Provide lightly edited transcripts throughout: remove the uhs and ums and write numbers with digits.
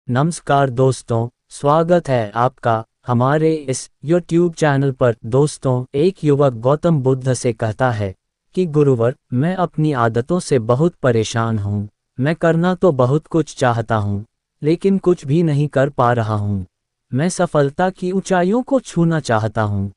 नमस्कार दोस्तों, स्वागत है आपका हमारे इस YouTube चैनल पर। दोस्तों, एक युवक गौतम बुद्ध से कहता है कि गुरुवर, मैं अपनी आदतों से बहुत परेशान हूँ। मैं करना तो बहुत कुछ चाहता हूँ, लेकिन कुछ भी नहीं कर पा रहा हूँ। मैं सफलता की ऊंचाइयों को छूना चाहता हूँ,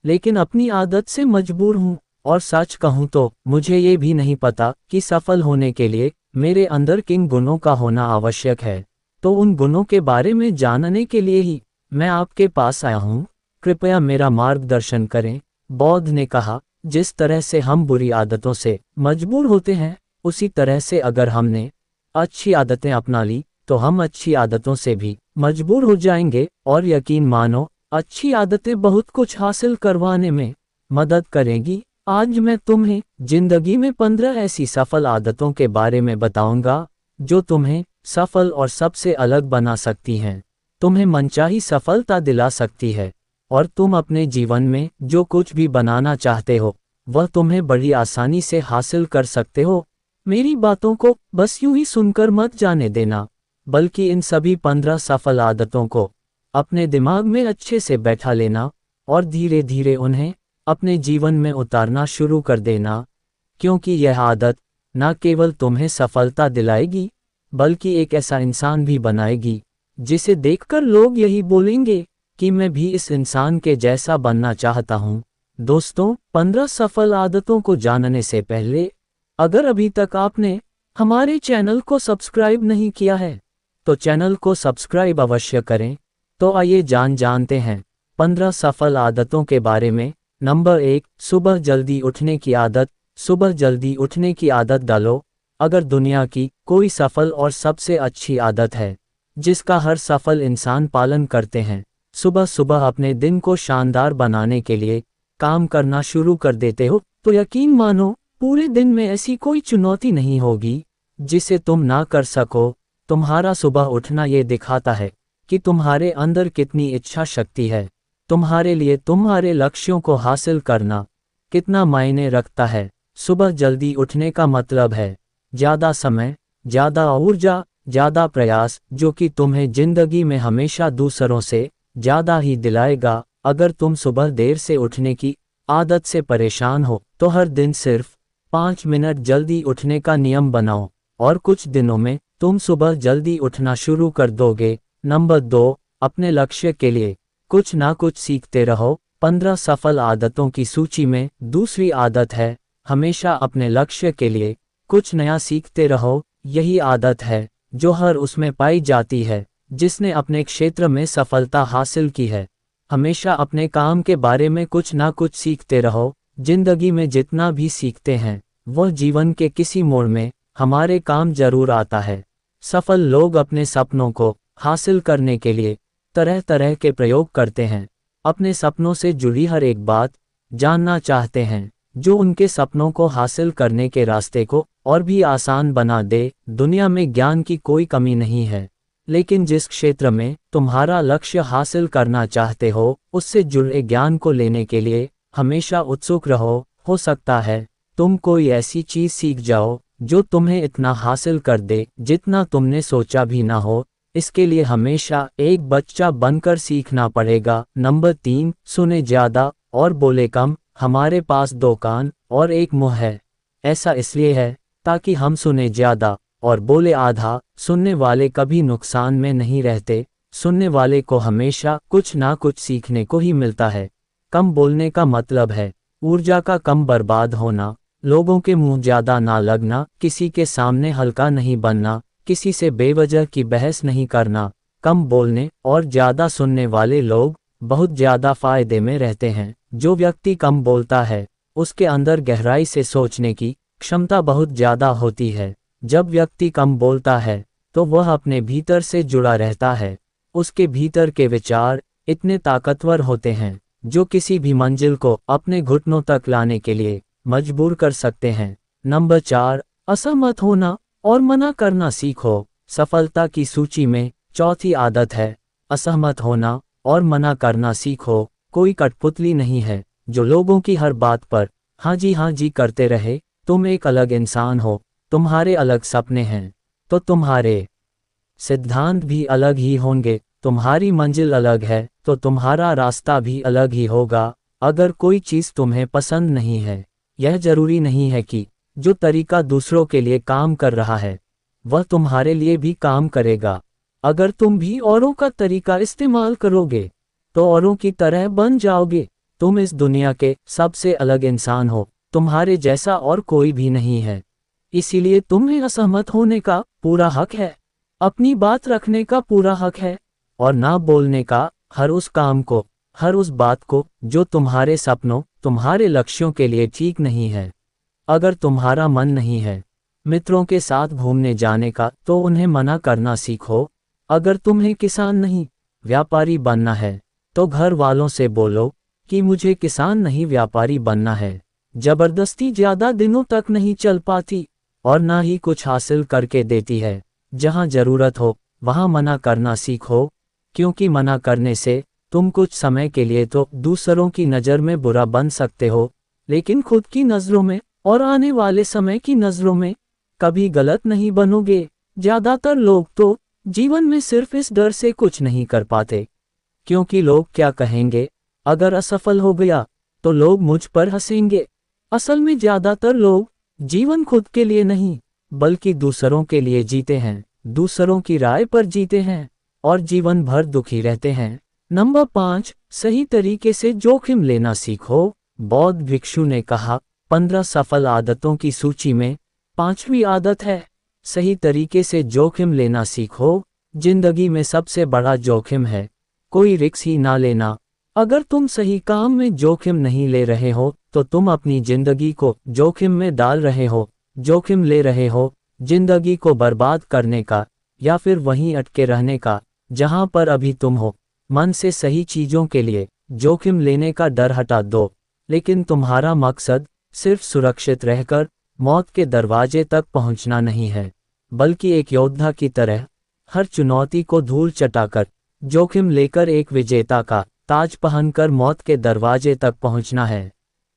लेकिन अपनी आदत से मजबूर हूँ। और सच कहूँ तो मुझे ये भी नहीं पता कि सफल होने के लिए मेरे अंदर किन गुणों का होना आवश्यक है। तो उन गुणों के बारे में जानने के लिए ही मैं आपके पास आया हूँ। कृपया मेरा मार्गदर्शन करें। बौद्ध ने कहा, जिस तरह से हम बुरी आदतों से मजबूर होते हैं, उसी तरह से अगर हमने अच्छी आदतें अपना ली तो हम अच्छी आदतों से भी मजबूर हो जाएंगे। और यकीन मानो, अच्छी आदतें बहुत कुछ हासिल करवाने में मदद करेंगी। आज मैं तुम्हें जिंदगी में 15 ऐसी सफल आदतों के बारे में बताऊंगा जो तुम्हें सफल और सबसे अलग बना सकती हैं, तुम्हें मनचाही सफलता दिला सकती है, और तुम अपने जीवन में जो कुछ भी बनाना चाहते हो वह तुम्हें बड़ी आसानी से हासिल कर सकते हो। मेरी बातों को बस यूं ही सुनकर मत जाने देना, बल्कि इन सभी 15 सफल आदतों को अपने दिमाग में अच्छे से बैठा लेना और धीरे धीरे उन्हें अपने जीवन में उतारना शुरू कर देना। क्योंकि यह आदत न केवल तुम्हें सफलता दिलाएगी, बल्कि एक ऐसा इंसान भी बनाएगी जिसे देखकर लोग यही बोलेंगे कि मैं भी इस इंसान के जैसा बनना चाहता हूँ। दोस्तों, 15 सफल आदतों को जानने से पहले, अगर अभी तक आपने हमारे चैनल को सब्सक्राइब नहीं किया है तो चैनल को सब्सक्राइब अवश्य करें। तो आइए जानते हैं 15 सफल आदतों के बारे में। नंबर 1, सुबह जल्दी उठने की आदत। सुबह जल्दी उठने की आदत डालो। अगर दुनिया की कोई सफल और सबसे अच्छी आदत है जिसका हर सफल इंसान पालन करते हैं, सुबह सुबह अपने दिन को शानदार बनाने के लिए काम करना शुरू कर देते हो, तो यकीन मानो पूरे दिन में ऐसी कोई चुनौती नहीं होगी जिसे तुम ना कर सको। तुम्हारा सुबह उठना ये दिखाता है कि तुम्हारे अंदर कितनी इच्छा शक्ति है, तुम्हारे लिए तुम्हारे लक्ष्यों को हासिल करना कितना मायने रखता है। सुबह जल्दी उठने का मतलब है ज़्यादा समय, ज़्यादा ऊर्जा, ज़्यादा प्रयास, जो कि तुम्हें जिंदगी में हमेशा दूसरों से ज़्यादा ही दिलाएगा। अगर तुम सुबह देर से उठने की आदत से परेशान हो तो हर दिन सिर्फ 5 मिनट जल्दी उठने का नियम बनाओ और कुछ दिनों में तुम सुबह जल्दी उठना शुरू कर दोगे। नंबर 2, अपने लक्ष्य के लिए कुछ ना कुछ सीखते रहो। 15 सफल आदतों की सूची में दूसरी आदत है हमेशा अपने लक्ष्य के लिए कुछ नया सीखते रहो। यही आदत है जो हर उसमें पाई जाती है जिसने अपने क्षेत्र में सफलता हासिल की है। हमेशा अपने काम के बारे में कुछ ना कुछ सीखते रहो। जिंदगी में जितना भी सीखते हैं वह जीवन के किसी मोड़ में हमारे काम जरूर आता है। सफल लोग अपने सपनों को हासिल करने के लिए तरह तरह के प्रयोग करते हैं, अपने सपनों से जुड़ी हर एक बात जानना चाहते हैं जो उनके सपनों को हासिल करने के रास्ते को और भी आसान बना दे। दुनिया में ज्ञान की कोई कमी नहीं है, लेकिन जिस क्षेत्र में तुम्हारा लक्ष्य हासिल करना चाहते हो उससे जुड़े ज्ञान को लेने के लिए हमेशा उत्सुक रहो। हो सकता है तुम कोई ऐसी चीज सीख जाओ जो तुम्हें इतना हासिल कर दे जितना तुमने सोचा भी ना हो। इसके लिए हमेशा एक बच्चा बनकर सीखना पड़ेगा। नंबर 3, सुने ज़्यादा और बोले कम। हमारे पास 2 कान और 1 मुंह है। ऐसा इसलिए है ताकि हम सुने ज़्यादा और बोले आधा। सुनने वाले कभी नुकसान में नहीं रहते, सुनने वाले को हमेशा कुछ ना कुछ सीखने को ही मिलता है। कम बोलने का मतलब है ऊर्जा का कम बर्बाद होना, लोगों के मुंह ज़्यादा ना लगना, किसी के सामने हल्का नहीं बनना, किसी से बेवजह की बहस नहीं करना। कम बोलने और ज़्यादा सुनने वाले लोग बहुत ज़्यादा फायदे में रहते हैं। जो व्यक्ति कम बोलता है उसके अंदर गहराई से सोचने की क्षमता बहुत ज़्यादा होती है। जब व्यक्ति कम बोलता है तो वह अपने भीतर से जुड़ा रहता है। उसके भीतर के विचार इतने ताकतवर होते हैं जो किसी भी मंजिल को अपने घुटनों तक लाने के लिए मजबूर कर सकते हैं। नंबर 4, असहमत होना और मना करना सीखो। सफलता की सूची में चौथी आदत है असहमत होना और मना करना सीखो। कोई कठपुतली नहीं है जो लोगों की हर बात पर हाँ जी करते रहे। तुम एक अलग इंसान हो, तुम्हारे अलग सपने हैं, तो तुम्हारे सिद्धांत भी अलग ही होंगे, तुम्हारी मंजिल अलग है तो तुम्हारा रास्ता भी अलग ही होगा। अगर कोई चीज़ तुम्हें पसंद नहीं है, यह जरूरी नहीं है कि जो तरीका दूसरों के लिए काम कर रहा है वह तुम्हारे लिए भी काम करेगा। अगर तुम भी औरों का तरीका इस्तेमाल करोगे तो औरों की तरह बन जाओगे। तुम इस दुनिया के सबसे अलग इंसान हो, तुम्हारे जैसा और कोई भी नहीं है। इसीलिए तुम्हें असहमत होने का पूरा हक है, अपनी बात रखने का पूरा हक है, और ना बोलने का हर उस काम को, हर उस बात को जो तुम्हारे सपनों, तुम्हारे लक्ष्यों के लिए ठीक नहीं है। अगर तुम्हारा मन नहीं है मित्रों के साथ घूमने जाने का तो उन्हें मना करना सीखो। अगर तुम्हें किसान नहीं व्यापारी बनना है तो घर वालों से बोलो कि मुझे किसान नहीं व्यापारी बनना है। जबरदस्ती ज्यादा दिनों तक नहीं चल पाती और ना ही कुछ हासिल करके देती है। जहां जरूरत हो वहां मना करना सीखो, क्योंकि मना करने से तुम कुछ समय के लिए तो दूसरों की नज़र में बुरा बन सकते हो, लेकिन खुद की नज़रों में और आने वाले समय की नज़रों में कभी गलत नहीं बनोगे। ज्यादातर लोग तो जीवन में सिर्फ इस डर से कुछ नहीं कर पाते क्योंकि लोग क्या कहेंगे। अगर असफल हो गया तो लोग मुझ पर हंसेंगे। असल में ज्यादातर लोग जीवन खुद के लिए नहीं बल्कि दूसरों के लिए जीते हैं, दूसरों की राय पर जीते हैं और जीवन भर दुखी रहते हैं। नंबर 5, सही तरीके से जोखिम लेना सीखो। बौद्ध भिक्षु ने कहा, 15 सफल आदतों की सूची में 5वीं आदत है सही तरीके से जोखिम लेना सीखो। जिंदगी में सबसे बड़ा जोखिम है कोई रिस्क ही ना लेना। अगर तुम सही काम में जोखिम नहीं ले रहे हो तो तुम अपनी जिंदगी को जोखिम में डाल रहे हो। जोखिम ले रहे हो जिंदगी को बर्बाद करने का या फिर वहीं अटके रहने का जहां पर अभी तुम हो। मन से सही चीजों के लिए जोखिम लेने का डर हटा दो, लेकिन तुम्हारा मकसद सिर्फ सुरक्षित रहकर मौत के दरवाजे तक पहुंचना नहीं है, बल्कि एक योद्धा की तरह हर चुनौती को धूल चटाकर जोखिम लेकर एक विजेता का ताज पहनकर मौत के दरवाजे तक पहुंचना है।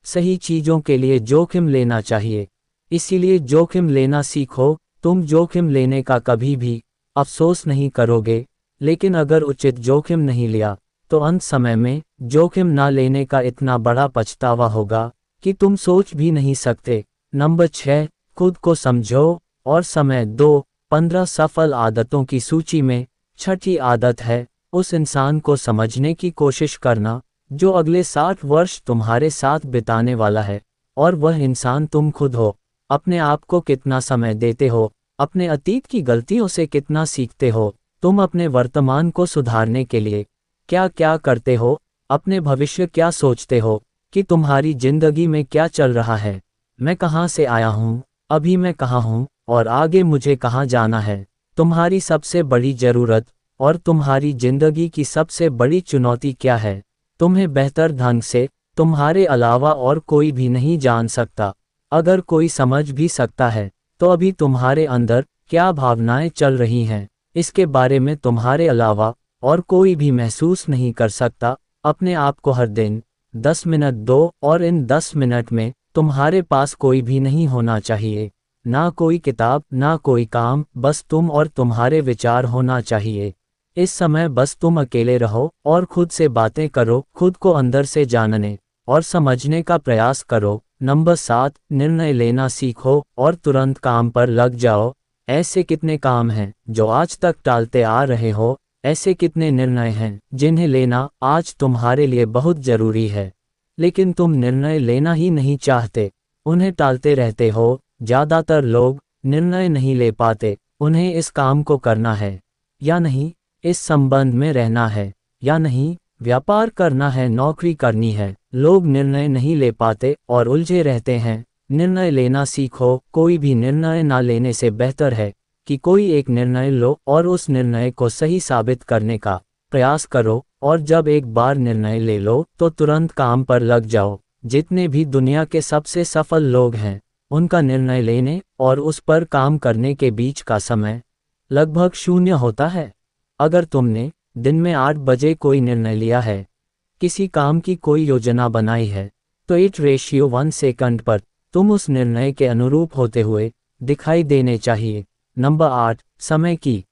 सही चीजों के लिए जोखिम लेना चाहिए, इसीलिए जोखिम लेना सीखो। तुम जोखिम लेने का कभी भी अफसोस नहीं करोगे, लेकिन अगर उचित जोखिम नहीं लिया तो अंत समय में जोखिम ना लेने का इतना बड़ा पछतावा होगा कि तुम सोच भी नहीं सकते। नंबर 6, खुद को समझो और समय दो। 15 सफल आदतों की सूची में 6ठी आदत है उस इंसान को समझने की कोशिश करना जो अगले 60 वर्ष तुम्हारे साथ बिताने वाला है, और वह इंसान तुम खुद हो। अपने आप को कितना समय देते हो, अपने अतीत की गलतियों से कितना सीखते हो, तुम अपने वर्तमान को सुधारने के लिए क्या क्या करते हो, अपने भविष्य क्या सोचते हो कि तुम्हारी जिंदगी में क्या चल रहा है। मैं कहाँ से आया हूँ, अभी मैं कहाँ हूँ और आगे मुझे कहाँ जाना है। तुम्हारी सबसे बड़ी जरूरत और तुम्हारी जिंदगी की सबसे बड़ी चुनौती क्या है, तुम्हें बेहतर ढंग से तुम्हारे अलावा और कोई भी नहीं जान सकता। अगर कोई समझ भी सकता है तो अभी तुम्हारे अंदर क्या भावनाएं चल रही हैं, इसके बारे में तुम्हारे अलावा और कोई भी महसूस नहीं कर सकता। अपने आप को हर दिन 10 मिनट दो और इन 10 मिनट में तुम्हारे पास कोई भी नहीं होना चाहिए, ना कोई किताब, ना कोई काम, बस तुम और तुम्हारे विचार होना चाहिए। इस समय बस तुम अकेले रहो और खुद से बातें करो, खुद को अंदर से जानने और समझने का प्रयास करो। नंबर 7, निर्णय लेना सीखो और तुरंत काम पर लग जाओ। ऐसे कितने काम हैं जो आज तक टालते आ रहे हो, ऐसे कितने निर्णय हैं जिन्हें लेना आज तुम्हारे लिए बहुत जरूरी है, लेकिन तुम निर्णय लेना ही नहीं चाहते, उन्हें टालते रहते हो। ज्यादातर लोग निर्णय नहीं ले पाते, उन्हें इस काम को करना है या नहीं, इस संबंध में रहना है या नहीं, व्यापार करना है, नौकरी करनी है। लोग निर्णय नहीं ले पाते और उलझे रहते हैं। निर्णय लेना सीखो। कोई भी निर्णय ना लेने से बेहतर है कि कोई एक निर्णय लो और उस निर्णय को सही साबित करने का प्रयास करो, और जब एक बार निर्णय ले लो तो तुरंत काम पर लग जाओ। जितने भी दुनिया के सबसे सफल लोग हैं उनका निर्णय लेने और उस पर काम करने के बीच का समय लगभग 0 होता है। अगर तुमने दिन में 8 बजे कोई निर्णय लिया है, किसी काम की कोई योजना बनाई है, तो 8:1 सेकंड पर तुम उस निर्णय के अनुरूप होते हुए दिखाई देने चाहिए। नंबर 8, समय की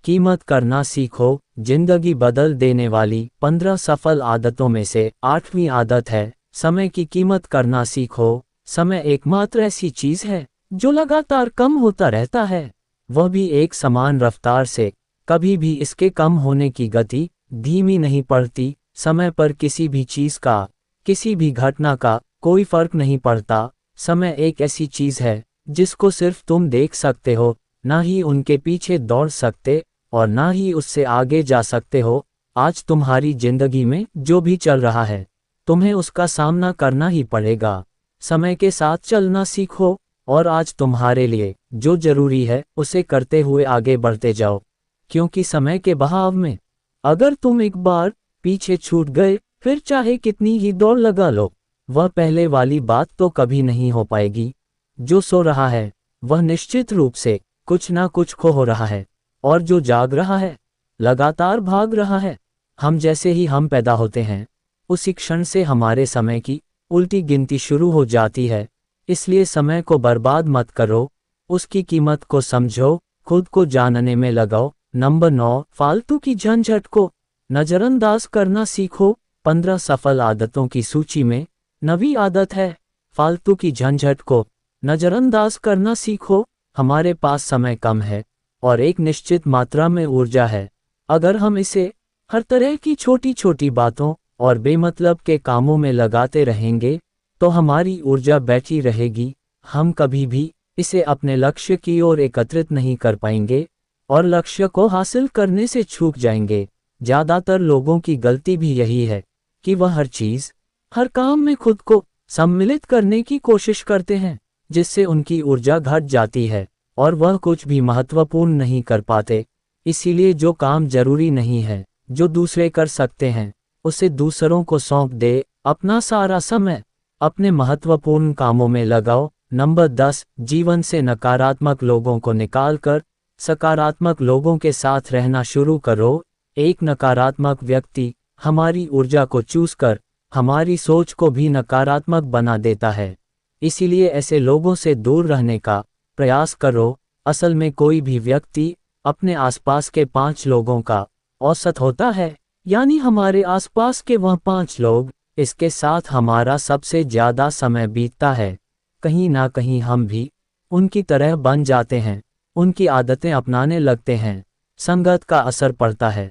कीमत करना सीखो। जिंदगी बदल देने वाली 15 सफल आदतों में से 8वीं आदत है समय की कीमत करना सीखो। समय एकमात्र ऐसी चीज है जो लगातार कम होता रहता है, वह भी एक समान रफ्तार से। कभी भी इसके कम होने की गति धीमी नहीं पड़ती। समय पर किसी भी चीज का, किसी भी घटना का कोई फर्क नहीं पड़ता। समय एक ऐसी चीज है जिसको सिर्फ तुम देख सकते हो, ना ही उनके पीछे दौड़ सकते और ना ही उससे आगे जा सकते हो। आज तुम्हारी जिंदगी में जो भी चल रहा है, तुम्हें उसका सामना करना ही पड़ेगा। समय के साथ चलना सीखो और आज तुम्हारे लिए जो जरूरी है उसे करते हुए आगे बढ़ते जाओ, क्योंकि समय के बहाव में अगर तुम एक बार पीछे छूट गए, फिर चाहे कितनी ही दौड़ लगा लो, वह पहले वाली बात तो कभी नहीं हो पाएगी। जो सो रहा है वह निश्चित रूप से कुछ ना कुछ खो हो रहा है, और जो जाग रहा है लगातार भाग रहा है। हम जैसे ही हम पैदा होते हैं, उसी क्षण से हमारे समय की उल्टी गिनती शुरू हो जाती है। इसलिए समय को बर्बाद मत करो, उसकी कीमत को समझो, खुद को जानने में लगाओ। नंबर 9, फालतू की झंझट को नजरअंदाज करना सीखो। 15 सफल आदतों की सूची में 9वीं आदत है फालतू की झंझट को नजरअंदाज करना सीखो। हमारे पास समय कम है और एक निश्चित मात्रा में ऊर्जा है। अगर हम इसे हर तरह की छोटी छोटी बातों और बेमतलब के कामों में लगाते रहेंगे तो हमारी ऊर्जा बैठी रहेगी। हम कभी भी इसे अपने लक्ष्य की ओर एकत्रित नहीं कर पाएंगे और लक्ष्य को हासिल करने से चूक जाएंगे। ज़्यादातर लोगों की गलती भी यही है कि वह हर चीज़, हर काम में खुद को सम्मिलित करने की कोशिश करते हैं, जिससे उनकी ऊर्जा घट जाती है और वह कुछ भी महत्वपूर्ण नहीं कर पाते। इसीलिए जो काम जरूरी नहीं है, जो दूसरे कर सकते हैं, उसे दूसरों को सौंप दे। अपना सारा समय अपने महत्वपूर्ण कामों में लगाओ। नंबर 10, जीवन से नकारात्मक लोगों को निकालकर सकारात्मक लोगों के साथ रहना शुरू करो। एक नकारात्मक व्यक्ति हमारी ऊर्जा को चूस कर हमारी सोच को भी नकारात्मक बना देता है। इसीलिए ऐसे लोगों से दूर रहने का प्रयास करो। असल में कोई भी व्यक्ति अपने आसपास के 5 लोगों का औसत होता है, यानी हमारे आसपास के वह 5 लोग, इसके साथ हमारा सबसे ज़्यादा समय बीतता है। कहीं ना कहीं हम भी उनकी तरह बन जाते हैं, उनकी आदतें अपनाने लगते हैं। संगत का असर पड़ता है।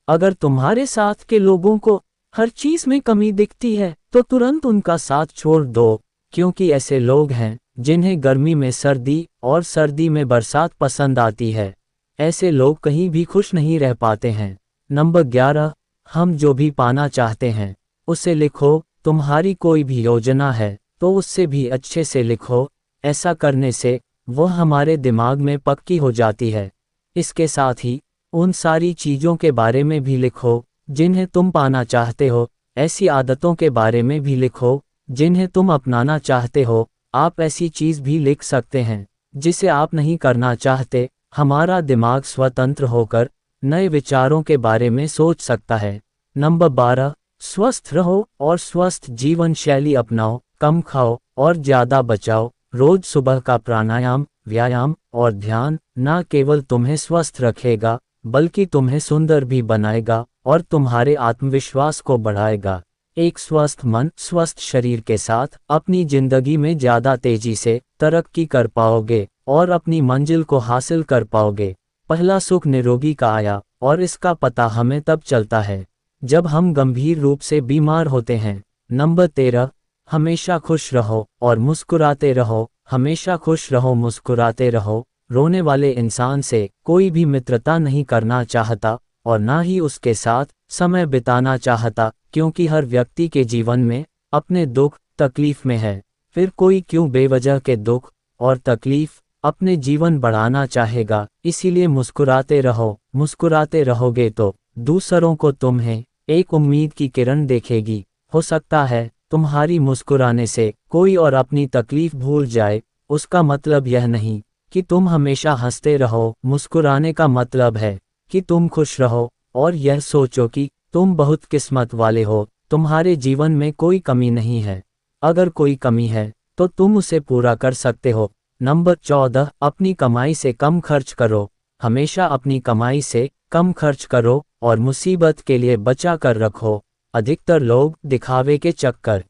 अगर तुम्हारे साथ के लोगों को हर चीज़ में कमी दिखती है तो तुरंत उनका साथ छोड़ दो, क्योंकि ऐसे लोग हैं जिन्हें गर्मी में सर्दी और सर्दी में बरसात पसंद आती है। ऐसे लोग कहीं भी खुश नहीं रह पाते हैं। नंबर 11, हम जो भी पाना चाहते हैं उसे लिखो। तुम्हारी कोई भी योजना है तो उससे भी अच्छे से लिखो। ऐसा करने से वह हमारे दिमाग में पक्की हो जाती है। इसके साथ ही उन सारी चीज़ों के बारे में भी लिखो जिन्हें तुम पाना चाहते हो। ऐसी आदतों के बारे में भी लिखो जिन्हें तुम अपनाना चाहते हो। आप ऐसी चीज़ भी लिख सकते हैं जिसे आप नहीं करना चाहते। हमारा दिमाग स्वतंत्र होकर नए विचारों के बारे में सोच सकता है। नंबर 12, स्वस्थ रहो और स्वस्थ जीवन शैली अपनाओ। कम खाओ और ज़्यादा बचाओ। रोज सुबह का प्राणायाम, व्यायाम और ध्यान न केवल तुम्हें स्वस्थ रखेगा बल्कि तुम्हें सुंदर भी बनाएगा और तुम्हारे आत्मविश्वास को बढ़ाएगा। एक स्वस्थ मन, स्वस्थ शरीर के साथ अपनी जिंदगी में ज़्यादा तेजी से तरक्की कर पाओगे और अपनी मंजिल को हासिल कर पाओगे। पहला सुख निरोगी का आया और इसका पता हमें तब चलता है जब हम गंभीर रूप से बीमार होते हैं। नंबर 13, हमेशा खुश रहो और मुस्कुराते रहो। हमेशा खुश रहो, मुस्कुराते रहो। रोने वाले इंसान से कोई भी मित्रता नहीं करना चाहता और ना ही उसके साथ समय बिताना चाहता, क्योंकि हर व्यक्ति के जीवन में अपने दुख तकलीफ में है। फिर कोई क्यों बेवजह के दुख और तकलीफ अपने जीवन बढ़ाना चाहेगा। इसीलिए मुस्कुराते रहो। मुस्कुराते रहोगे तो दूसरों को तुम्हें एक उम्मीद की किरण देखेगी। हो सकता है तुम्हारी मुस्कुराने से कोई और अपनी तकलीफ भूल जाए। उसका मतलब यह नहीं कि तुम हमेशा हंसते रहो। मुस्कुराने का मतलब है कि तुम खुश रहो और यह सोचो कि तुम बहुत किस्मत वाले हो। तुम्हारे जीवन में कोई कमी नहीं है। अगर कोई कमी है तो तुम उसे पूरा कर सकते हो। नंबर 14, अपनी कमाई से कम खर्च करो। हमेशा अपनी कमाई से कम खर्च करो और मुसीबत के लिए बचा कर रखो। अधिकतर लोग दिखावे के चक्कर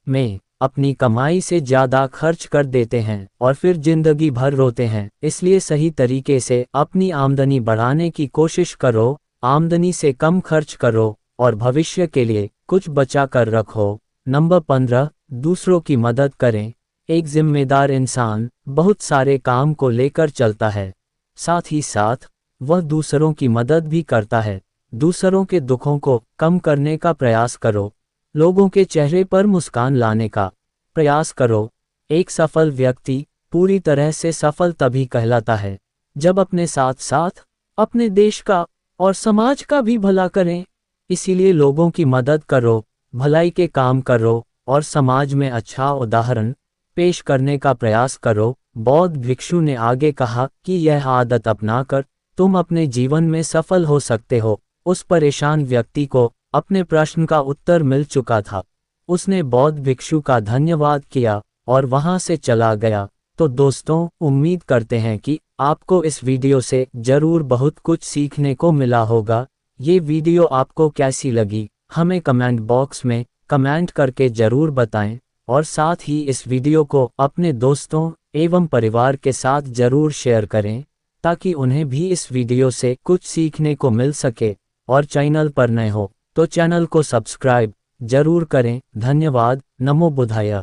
में अपनी कमाई से ज़्यादा खर्च कर देते हैं और फिर जिंदगी भर रोते हैं। इसलिए सही तरीके से अपनी आमदनी बढ़ाने की कोशिश करो, आमदनी से कम खर्च करो और भविष्य के लिए कुछ बचा कर रखो। नंबर 15, दूसरों की मदद करें। एक जिम्मेदार इंसान बहुत सारे काम को लेकर चलता है, साथ ही साथ वह दूसरों की मदद भी करता है। दूसरों के दुखों को कम करने का प्रयास करो, लोगों के चेहरे पर मुस्कान लाने का प्रयास करो। एक सफल व्यक्ति पूरी तरह से सफल तभी कहलाता है जब अपने साथ साथ अपने देश का और समाज का भी भला करें। इसीलिए लोगों की मदद करो, भलाई के काम करो और समाज में अच्छा उदाहरण पेश करने का प्रयास करो। बौद्ध भिक्षु ने आगे कहा कि यह आदत अपनाकर तुम अपने जीवन में सफल हो सकते हो। उस परेशान व्यक्ति को अपने प्रश्न का उत्तर मिल चुका था। उसने बौद्ध भिक्षु का धन्यवाद किया और वहां से चला गया। तो दोस्तों, उम्मीद करते हैं कि आपको इस वीडियो से जरूर बहुत कुछ सीखने को मिला होगा। ये वीडियो आपको कैसी लगी हमें कमेंट बॉक्स में कमेंट करके जरूर बताएं और साथ ही इस वीडियो को अपने दोस्तों एवं परिवार के साथ जरूर शेयर करें ताकि उन्हें भी इस वीडियो से कुछ सीखने को मिल सके। और चैनल पर नए हो तो चैनल को सब्सक्राइब जरूर करें। धन्यवाद। नमो बुद्धाय।